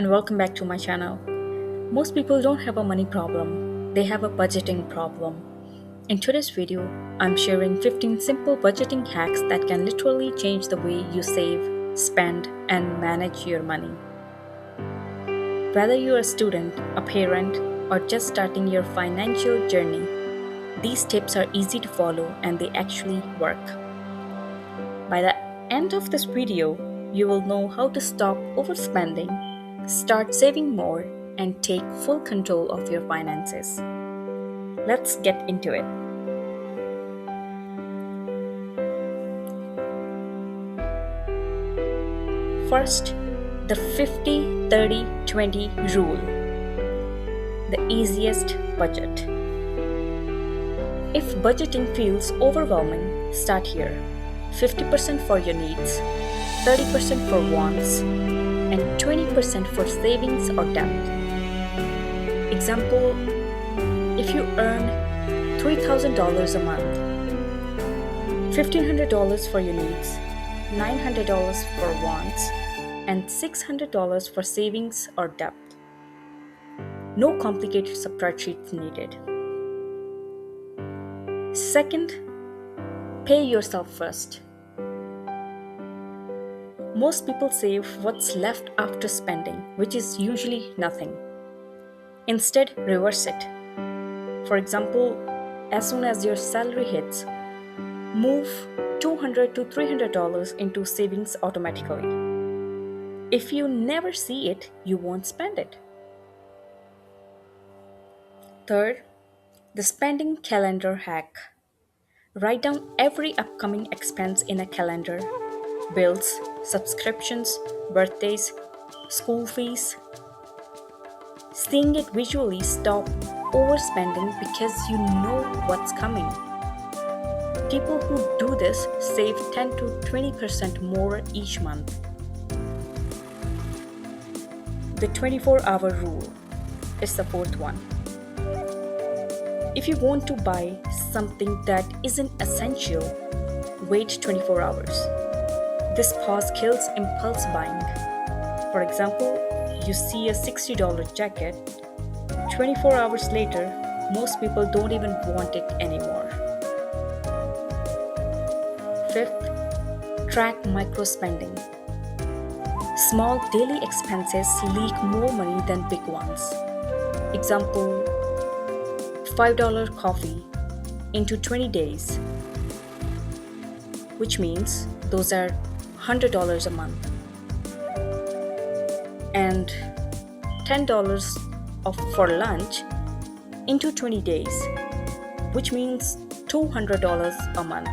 and welcome back to my channel. Most people don't have a money problem, they have a budgeting problem. In today's video, I'm sharing 15 simple budgeting hacks that can literally change the way you save, spend, and manage your money. Whether you're a student, a parent, or just starting your financial journey, these tips are easy to follow and they actually work. By the end of this video, you will know how to stop overspending, start saving more, and take full control of your finances. Let's get into it. First, the 50-30-20 rule. The easiest budget. If budgeting feels overwhelming, start here. 50% for your needs, 30% for wants, and 20% for savings or debt. Example, if you earn $3,000 a month, $1,500 for your needs, $900 for wants, and $600 for savings or debt. No complicated spreadsheets needed. Second, pay yourself first. Most people save what's left after spending, which is usually nothing. Instead, reverse it. For example, as soon as your salary hits, move $200 to $300 into savings automatically. If you never see it, you won't spend it. Third, the spending calendar hack. Write down every upcoming expense in a calendar: bills, subscriptions, birthdays, school fees. Seeing it visually stop overspending because you know what's coming. People who do this save 10 to 20% more each month. The 24-hour rule is the fourth one. If you want to buy something that isn't essential, wait 24 hours. This pause kills impulse buying. For example, you see a $60 jacket. 24 hours later, most people don't even want it anymore. Fifth, track micro spending. Small daily expenses leak more money than big ones. Example, $5 coffee into 20 days, which means those are $100 a month, and $10 for lunch into 20 days, which means $200 a month.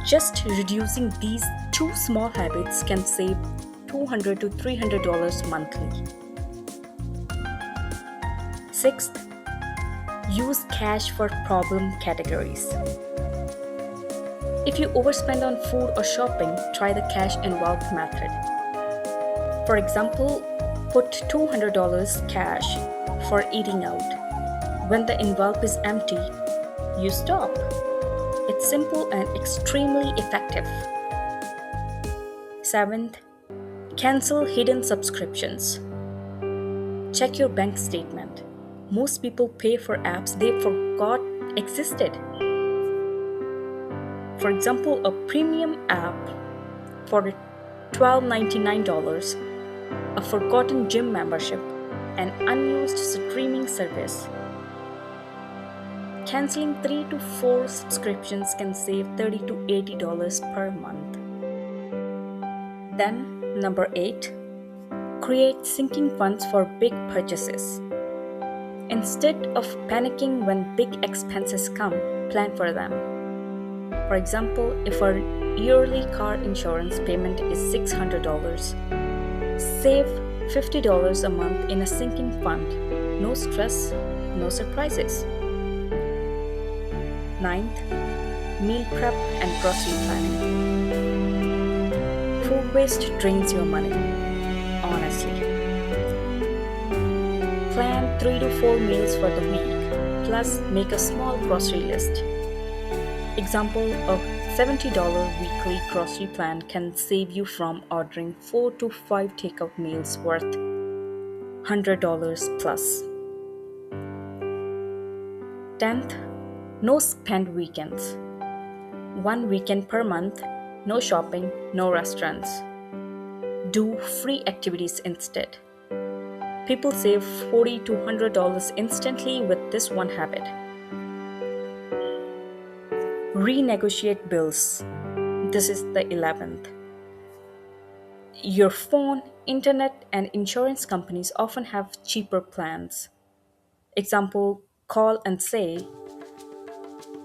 Just reducing these two small habits can save $200 to $300 monthly. Sixth, use cash for problem categories. If you overspend on food or shopping, try the cash envelope method. For example, put $200 cash for eating out. When the envelope is empty, you stop. It's simple and extremely effective. Seventh, cancel hidden subscriptions. Check your bank statement. Most people pay for apps they forgot existed. For example, a premium app for $12.99, a forgotten gym membership, an unused streaming service. Canceling 3 to 4 subscriptions can save $30 to $80 per month. Then, number 8, create sinking funds for big purchases. Instead of panicking when big expenses come, plan for them. For example, if a yearly car insurance payment is $600, save $50 a month in a sinking fund. No stress, no surprises. Ninth, meal prep and grocery planning. Food waste drains your money, honestly. Plan 3 to 4 meals for the week, plus make a small grocery list. Example, a $70 weekly grocery plan can save you from ordering 4 to 5 takeout meals worth $100 plus. 10th, no spend weekends. One weekend per month, no shopping, no restaurants. Do free activities instead. People save $40 to $100 instantly with this one habit. Renegotiate bills. This is the 11th. Your phone, internet, and insurance companies often have cheaper plans. Example, call and say,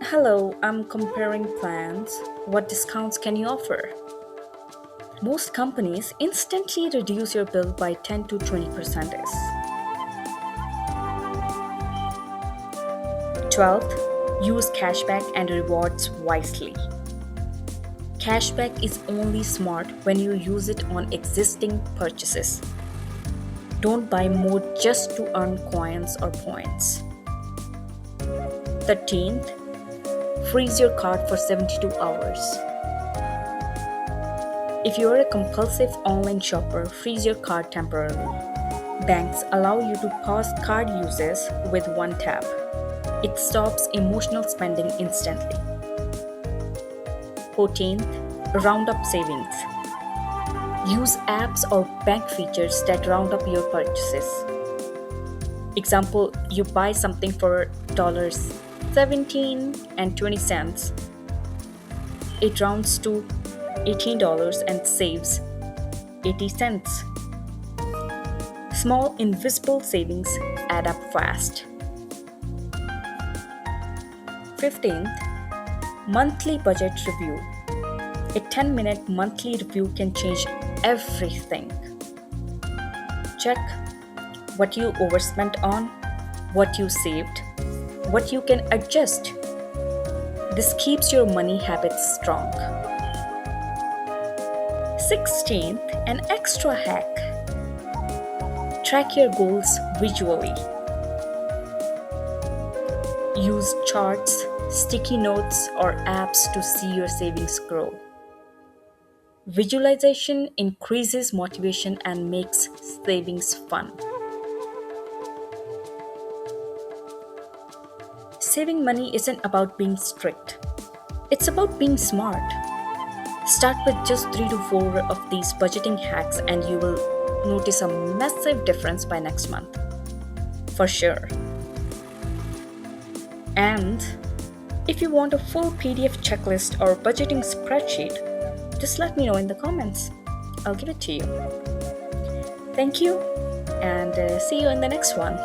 "Hello, I'm comparing plans. What discounts can you offer?" Most companies instantly reduce your bill by 10 to 20%. 12th, use cashback and rewards wisely. Cashback is only smart when you use it on existing purchases. Don't buy more just to earn coins or points. 13th, freeze your card for 72 hours. If you are a compulsive online shopper, freeze your card temporarily. Banks allow you to pause card uses with one tap. It stops emotional spending instantly. 14th, round up savings. Use apps or bank features that round up your purchases. Example, you buy something for $17.20. It rounds to $18 and saves 80 cents. Small invisible savings add up fast. 15th, monthly budget review. A 10-minute monthly review can change everything. Check what you overspent on, what you saved, what you can adjust. This keeps your money habits strong. 16th, an extra hack. Track your goals visually. Use charts, sticky notes, or apps to see your savings grow. Visualization increases motivation and makes savings fun. Saving money isn't about being strict. It's about being smart. Start with just 3 to 4 of these budgeting hacks and you will notice a massive difference by next month. For sure. And if you want a full PDF checklist or budgeting spreadsheet, just let me know in the comments. I'll give it to you. Thank you and see you in the next one.